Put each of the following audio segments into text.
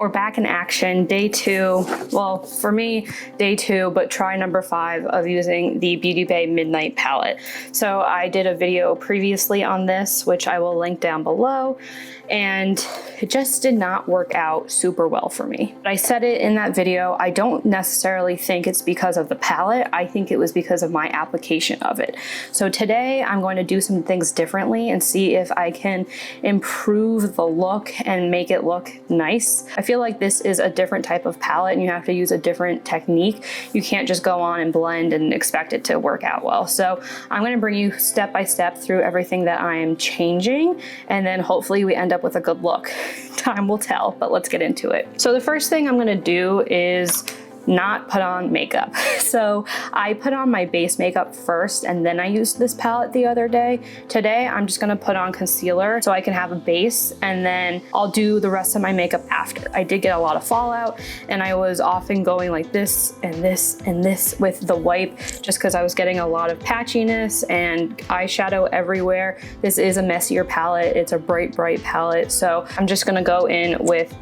We're back in action, day 2. Well, for me, day 2, but try number 5 of using the Beauty Bay Midnight palette. So I did a video previously on this, which I will link down below, and it just did not work out super well for me. But I said it in that video, I don't necessarily think it's because of the palette. I think it was because of my application of it. So today I'm going to do some things differently and see if I can improve the look and make it look nice. I feel like this is a different type of palette and you have to use a different technique. You can't just go on and blend and expect it to work out well. So I'm going to bring you step by step through everything that I am changing, and then hopefully we end up with a good look. Time will tell, but let's get into it. So the first thing I'm going to do is not put on makeup. So I put on my base makeup first and then I used this palette the other day. Today I'm just gonna put on concealer so I can have a base, and then I'll do the rest of my makeup after. I did get a lot of fallout and I was often going like this and this and this with the wipe just because I was getting a lot of patchiness and eyeshadow everywhere. This is a messier palette. It's a bright palette. So I'm just gonna go in with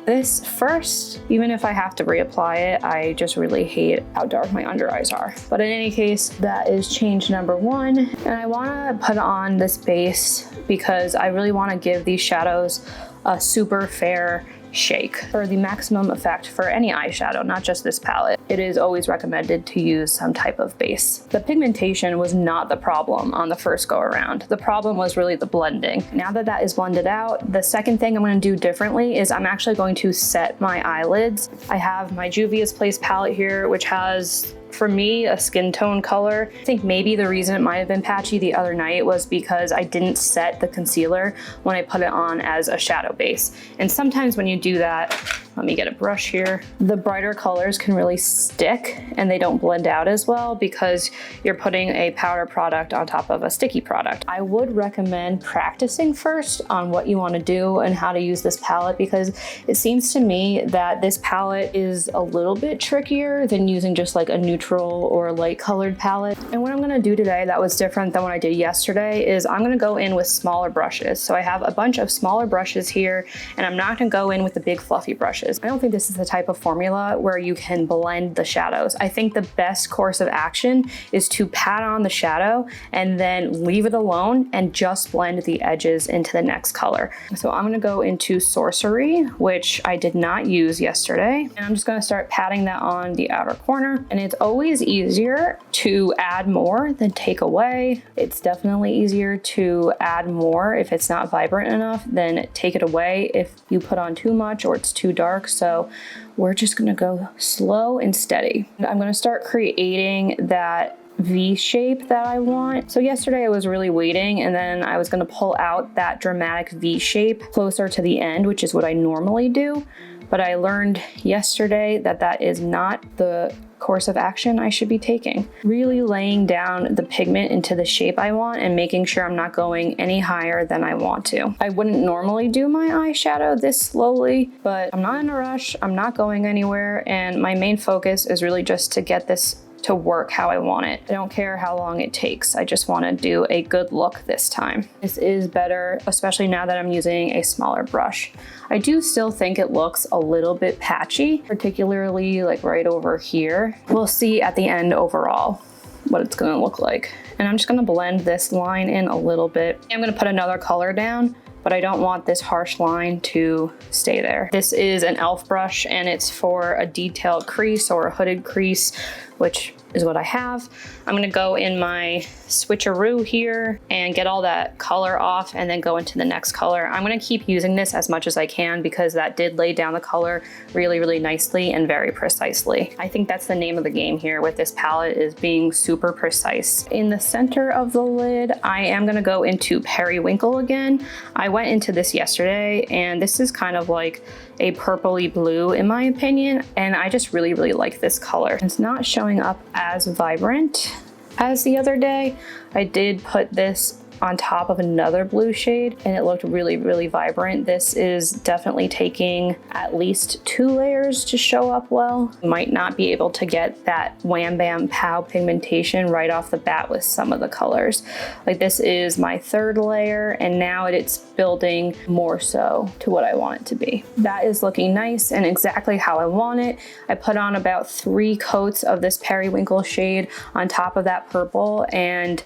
this first. Even if I have to reapply it, I just really hate how dark my under eyes are. But in any case, that is change number 1. And I wanna put on this base because I really wanna give these shadows a super fair shake for the maximum effect for any eyeshadow, not just this palette. It is always recommended to use some type of base. The pigmentation was not the problem on the first go around. The problem was really the blending. Now that that is blended out, the second thing I'm going to do differently is I'm actually going to set my eyelids. I have my Juvia's Place palette here, which has, for me, a skin tone color. I think maybe the reason it might have been patchy the other night was because I didn't set the concealer when I put it on as a shadow base. And sometimes when you do that, let me get a brush here, the brighter colors can really stick and they don't blend out as well because you're putting a powder product on top of a sticky product. I would recommend practicing first on what you want to do and how to use this palette, because it seems to me that this palette is a little bit trickier than using just like a neutral or light colored palette. And what I'm going to do today that was different than what I did yesterday is I'm going to go in with smaller brushes. So I have a bunch of smaller brushes here and I'm not going to go in with the big fluffy brushes. I don't think this is the type of formula where you can blend the shadows. I think the best course of action is to pat on the shadow and then leave it alone and just blend the edges into the next color. So I'm gonna go into Sorcery, which I did not use yesterday. And I'm just gonna start patting that on the outer corner. And it's always easier to add more than take away. It's definitely easier to add more if it's not vibrant enough than take it away if you put on too much or it's too dark. So we're just gonna go slow and steady. I'm gonna start creating that V shape that I want. So yesterday I was really waiting and then I was gonna pull out that dramatic V shape closer to the end, which is what I normally do. But I learned yesterday that that is not the course of action I should be taking. Really laying down the pigment into the shape I want and making sure I'm not going any higher than I want to. I wouldn't normally do my eyeshadow this slowly, but I'm not in a rush, I'm not going anywhere, and my main focus is really just to get this to work how I want it. I don't care how long it takes. I just want to do a good look this time. This is better, especially now that I'm using a smaller brush. I do still think it looks a little bit patchy, particularly like right over here. We'll see at the end overall what it's going to look like. And I'm just going to blend this line in a little bit. I'm going to put another color down, but I don't want this harsh line to stay there. This is an e.l.f. brush and it's for a detailed crease or a hooded crease, which is what I have. I'm gonna go in my switcheroo here and get all that color off and then go into the next color. I'm gonna keep using this as much as I can because that did lay down the color really nicely and very precisely. I think that's the name of the game here with this palette, is being super precise. In the center of the lid, I am gonna go into Periwinkle again. I went into this yesterday and this is kind of like a purpley blue in my opinion, and I just really like this color. It's not showing up as vibrant as the other day. I did put this on top of another blue shade and it looked really, really vibrant. This is definitely taking at least 2 layers to show up well. You might not be able to get that wham bam pow pigmentation right off the bat with some of the colors. Like this is my 3rd layer and now it's building more so to what I want it to be. That is looking nice and exactly how I want it. I put on about 3 coats of this periwinkle shade on top of that purple and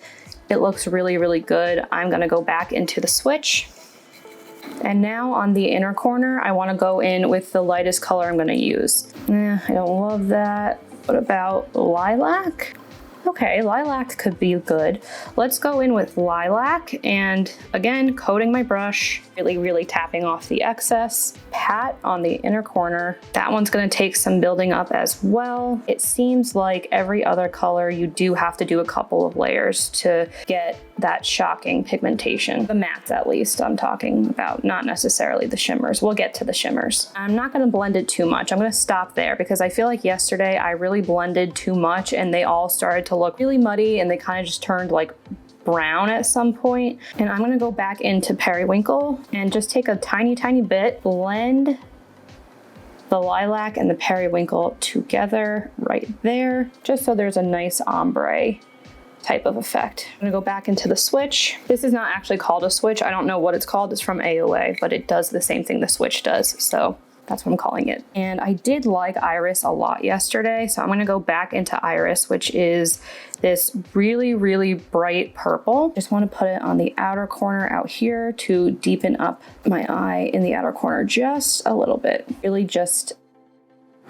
it looks really, really good. I'm gonna go back into the switch. And now on the inner corner, I wanna go in with the lightest color I'm gonna use. I don't love that. What about lilac? Okay, lilac could be good. Let's go in with lilac and again, coating my brush, really, really tapping off the excess. Pat on the inner corner. That one's gonna take some building up as well. It seems like every other color, you do have to do a couple of layers to get that shocking pigmentation. The mattes at least I'm talking about, not necessarily the shimmers. We'll get to the shimmers. I'm not gonna blend it too much. I'm gonna stop there because I feel like yesterday I really blended too much and they all started to look really muddy and they kind of just turned like brown at some point. And I'm gonna go back into periwinkle and just take a tiny, tiny bit, blend the lilac and the periwinkle together right there, just so there's a nice ombre type of effect. I'm gonna go back into the switch. This is not actually called a switch. I don't know what it's called. It's from AOA, but it does the same thing the switch does. So that's what I'm calling it. And I did like Iris a lot yesterday. So I'm gonna go back into Iris, which is this really, really bright purple. Just wanna put it on the outer corner out here to deepen up my eye in the outer corner just a little bit. Really just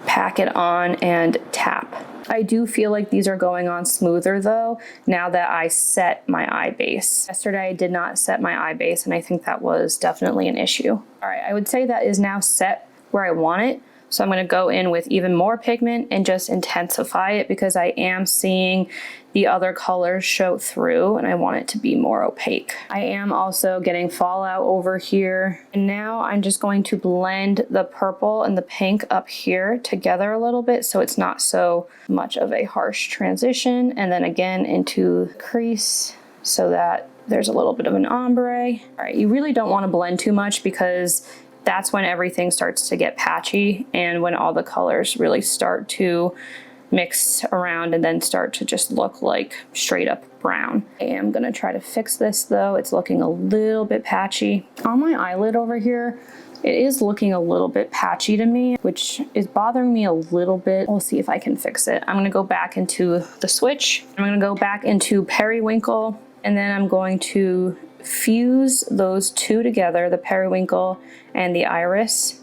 pack it on and tap. I do feel like these are going on smoother though, now that I set my eye base. Yesterday I did not set my eye base and I think that was definitely an issue. All right, I would say that is now set where I want it. So I'm gonna go in with even more pigment and just intensify it because I am seeing the other colors show through and I want it to be more opaque. I am also getting fallout over here. And now I'm just going to blend the purple and the pink up here together a little bit so it's not so much of a harsh transition. And then again into the crease so that there's a little bit of an ombre. All right, you really don't wanna blend too much because that's when everything starts to get patchy and when all the colors really start to mix around and then start to just look like straight up brown. I am gonna try to fix this though. It's looking a little bit patchy. On my eyelid over here, it is looking a little bit patchy to me, which is bothering me a little bit. We'll see if I can fix it. I'm gonna go back into the switch. I'm gonna go back into periwinkle and then I'm going to fuse those two together, the periwinkle and the iris,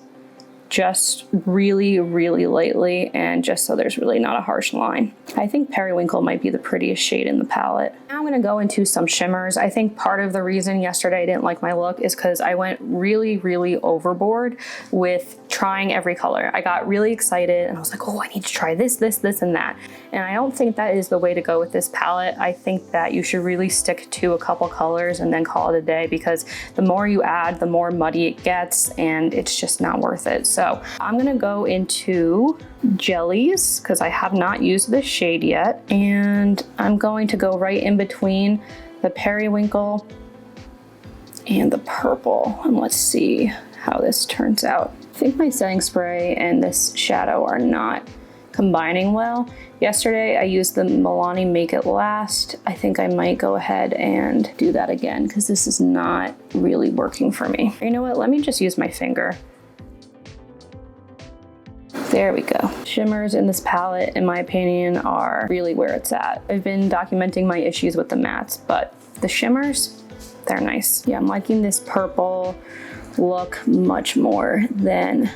just really, really lightly and just so there's really not a harsh line. I think periwinkle might be the prettiest shade in the palette. Now I'm gonna go into some shimmers. I think part of the reason yesterday I didn't like my look is because I went really, really overboard with trying every color. I got really excited and I was like, oh, I need to try this, this, this, and that. And I don't think that is the way to go with this palette. I think that you should really stick to a couple colors and then call it a day because the more you add, the more muddy it gets and it's just not worth it. So I'm gonna go into Jellies because I have not used this shade yet. And I'm going to go right in between the periwinkle and the purple. And let's see how this turns out. I think my setting spray and this shadow are not combining well. Yesterday I used the Milani Make It Last. I think I might go ahead and do that again because this is not really working for me. You know what, let me just use my finger. There we go. Shimmers in this palette, in my opinion, are really where it's at. I've been documenting my issues with the mattes, but the shimmers, they're nice. Yeah, I'm liking this purple look much more than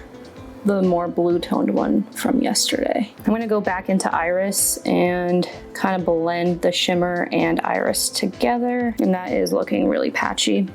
the more blue toned one from yesterday. I'm gonna go back into Iris and kind of blend the shimmer and Iris together, and that is looking really patchy.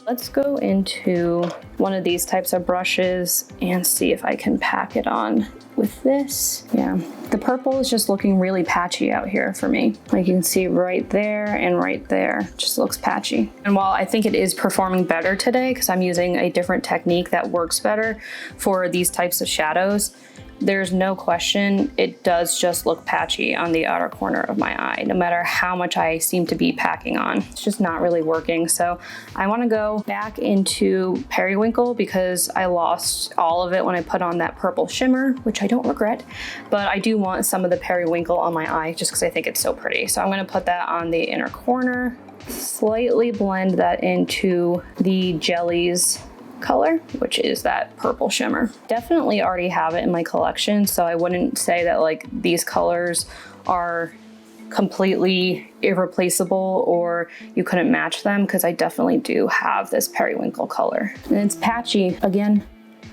Let's go into one of these types of brushes and see if I can pack it on with this. Yeah, the purple is just looking really patchy out here for me. Like you can see right there and right there, just looks patchy. And while I think it is performing better today because I'm using a different technique that works better for these types of shadows, there's no question, it does just look patchy on the outer corner of my eye, no matter how much I seem to be packing on. It's just not really working. So I want to go back into periwinkle because I lost all of it when I put on that purple shimmer, which I don't regret, but I do want some of the periwinkle on my eye just because I think it's so pretty. So I'm going to put that on the inner corner, slightly blend that into the Jellies color, which is that purple shimmer. Definitely already have it in my collection, so I wouldn't say that like these colors are completely irreplaceable or you couldn't match them, because I definitely do have this periwinkle color. And it's patchy again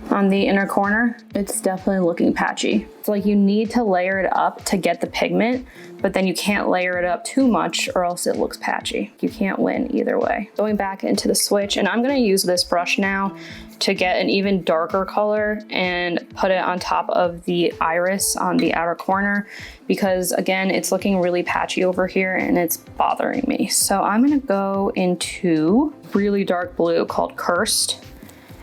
on the inner corner. It's definitely looking patchy. It's like you need to layer it up to get the pigment, but then you can't layer it up too much or else it looks patchy. You can't win either way. Going back into the switch, and I'm gonna use this brush now to get an even darker color and put it on top of the iris on the outer corner, because again, it's looking really patchy over here and it's bothering me. So I'm gonna go into really dark blue called Cursed,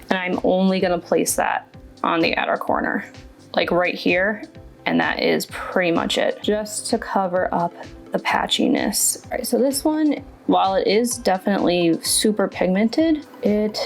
and I'm only gonna place that on the outer corner, like right here, and that is pretty much it, just to cover up the patchiness. All right, so this one, while it is definitely super pigmented, it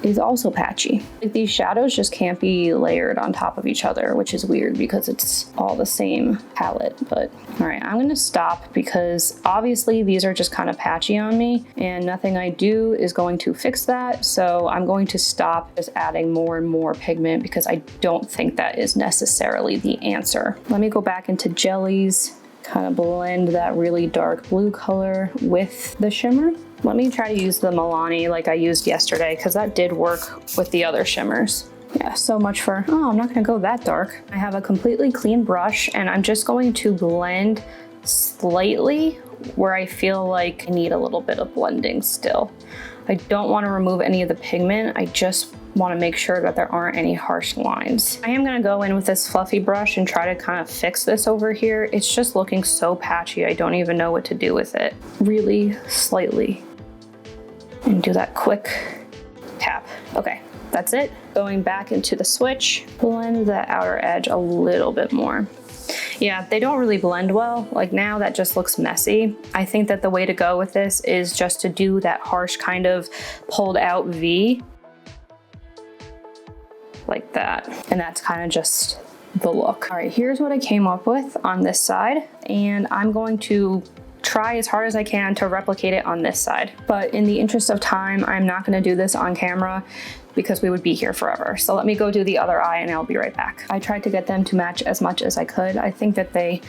is also patchy. Like these shadows just can't be layered on top of each other, which is weird because it's all the same palette. But all right, I'm gonna stop because obviously these are just kind of patchy on me and nothing I do is going to fix that. So I'm going to stop just adding more and more pigment because I don't think that is necessarily the answer. Let me go back into Jellies, kind of blend that really dark blue color with the shimmer. Let me try to use the Milani like I used yesterday, because that did work with the other shimmers. Yeah, so much for, oh, I'm not gonna go that dark. I have a completely clean brush and I'm just going to blend slightly where I feel like I need a little bit of blending still. I don't want to remove any of the pigment. I just want to make sure that there aren't any harsh lines. I am going to go in with this fluffy brush and try to kind of fix this over here. It's just looking so patchy. I don't even know what to do with it. Really slightly. And do that quick tap. Okay, that's it. Going back into the switch, blend the outer edge a little bit more. Yeah, they don't really blend well. Like now that just looks messy. I think that the way to go with this is just to do that harsh kind of pulled out V. Like that. And that's kind of just the look. All right, here's what I came up with on this side. And I'm going to try as hard as I can to replicate it on this side. But in the interest of time, I'm not gonna do this on camera because we would be here forever. So let me go do the other eye and I'll be right back. I tried to get them to match as much as I could. I think that they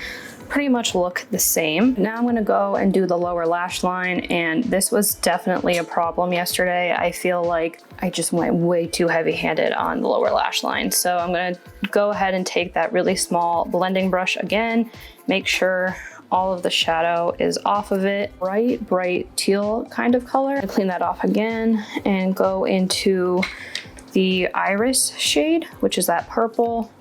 pretty much look the same. Now I'm gonna go and do the lower lash line, and this was definitely a problem yesterday. I feel like I just went way too heavy-handed on the lower lash line. So I'm gonna go ahead and take that really small blending brush again, make sure all of the shadow is off of it. Bright teal kind of color. I clean that off again and go into the iris shade, which is that purple,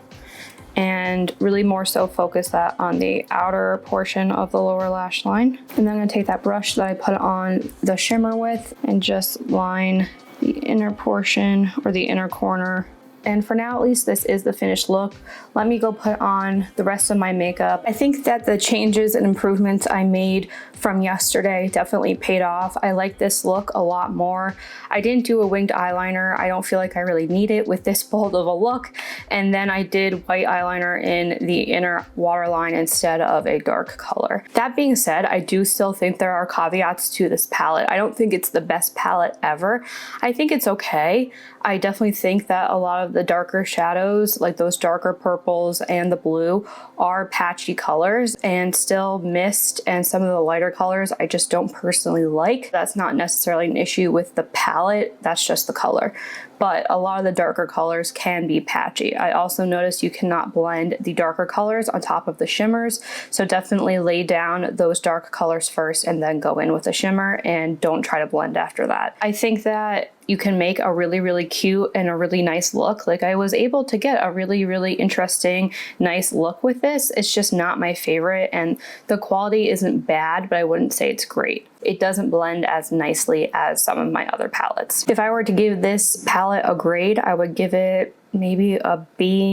and really more so focus that on the outer portion of the lower lash line. And then I'm gonna take that brush that I put on the shimmer with and just line the inner portion or the inner corner. And for now, at least, this is the finished look. Let me go put on the rest of my makeup. I think that the changes and improvements I made from yesterday definitely paid off. I like this look a lot more. I didn't do a winged eyeliner. I don't feel like I really need it with this bold of a look. And then I did white eyeliner in the inner waterline instead of a dark color. That being said, I do still think there are caveats to this palette. I don't think it's the best palette ever. I think it's okay. I definitely think that a lot of the darker shadows, like those darker purples and the blue, are patchy colors, and still mist and some of the lighter colors I just don't personally like. That's not necessarily an issue with the palette, that's just the color. But a lot of the darker colors can be patchy. I also noticed you cannot blend the darker colors on top of the shimmers, so definitely lay down those dark colors first and then go in with a shimmer, and don't try to blend after that. I think that you can make a really cute and a really nice look. Like I was able to get a really interesting, nice look with this. It's just not my favorite, and the quality isn't bad, but I wouldn't say it's great. it doesn't blend as nicely as some of my other palettes. If I were to give this palette a grade, I would give it maybe a B-.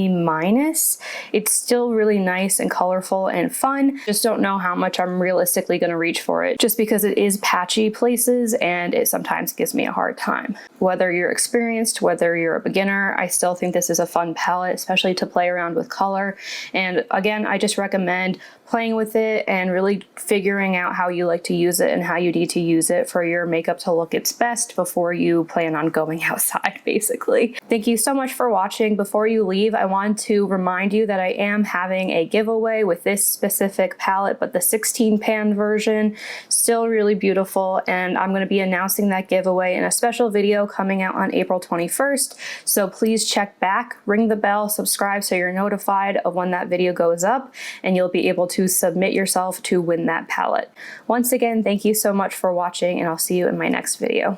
It's still really nice and colorful and fun. Just don't know how much I'm realistically going to reach for it, just because it is patchy places and it sometimes gives me a hard time. Whether you're experienced, whether you're a beginner, I still think this is a fun palette, especially to play around with color. And again, I just recommend playing with it and really figuring out how you like to use it and how you need to use it for your makeup to look its best before you plan on going outside, basically. Thank you so much for watching. Before you leave, I want to remind you that I am having a giveaway with this specific palette, but the 16 pan version, still really beautiful, and I'm going to be announcing that giveaway in a special video coming out on April 21st. So please check back, ring the bell, subscribe so you're notified of when that video goes up, and you'll be able to submit yourself to win that palette. Once again, thank you so much for watching, and I'll see you in my next video.